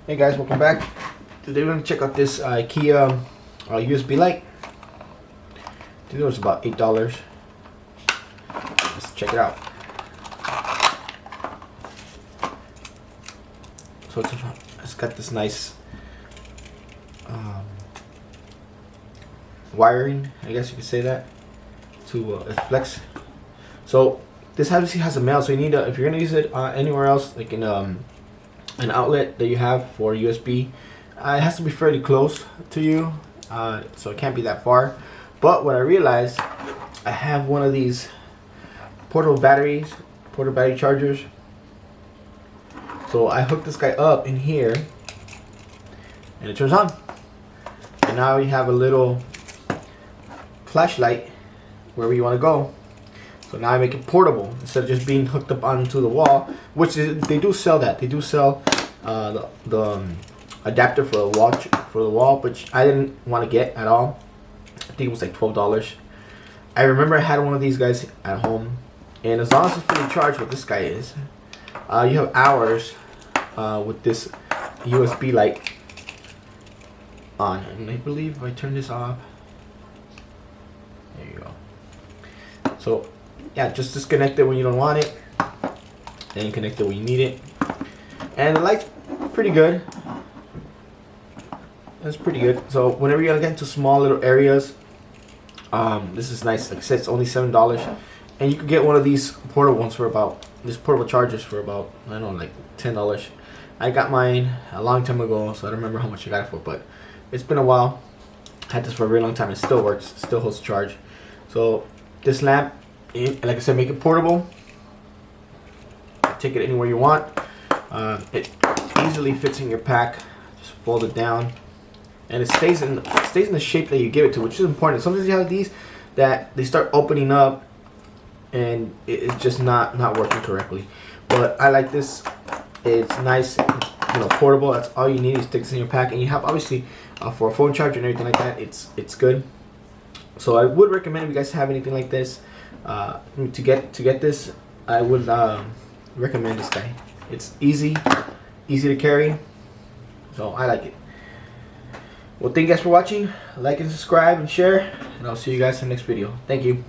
Hey guys, welcome back. Today we're going to check out this Ikea USB light. I think it was about $8. Let's check it out. So it's got this nice wiring, I guess you could say that, to it flex. So this obviously has a male, so you need if you're going to use it anywhere else, like in an outlet that you have for USB, it has to be fairly close to you, so it can't be that far. But what I realized, I have one of these portable battery chargers. So I hooked this guy up in here and it turns on, and now you have a little flashlight wherever you want to go. So now I make it portable instead of just being hooked up onto the wall, which they do sell that. They do sell the adapter for the wall, which I didn't want to get at all. I think it was like $12. I remember I had one of these guys at home, and as long as it's fully charged, what this guy is, you have hours with this USB light on. And I believe if I turn this off, there you go. So yeah, just disconnect it when you don't want it, and connect it when you need it. And the light's pretty good. That's pretty good. So whenever you're gonna get into small little areas, this is nice. Like I said, it's only $7, and you can get one of these portable ones for about portable chargers for about, I don't know, like $10. I got mine a long time ago, so I don't remember how much I got it for, but it's been a while. I had this for a very long time. It still works. It still holds charge. So this lamp, like I said, make it portable. Take it anywhere you want. It easily fits in your pack. Just fold it down, and it stays in the shape that you give it to, which is important. Sometimes you have these that they start opening up, and it's just not working correctly. But I like this. It's nice. It's, portable. That's all you need. It sticks in your pack, and you have obviously for a phone charger and everything like that. It's good. So I would recommend if you guys have anything like this. To get this, I would recommend this guy. It's easy to carry, so I like it. Well, thank you guys for watching. Like and subscribe and share, and I'll see you guys in the next video. Thank you.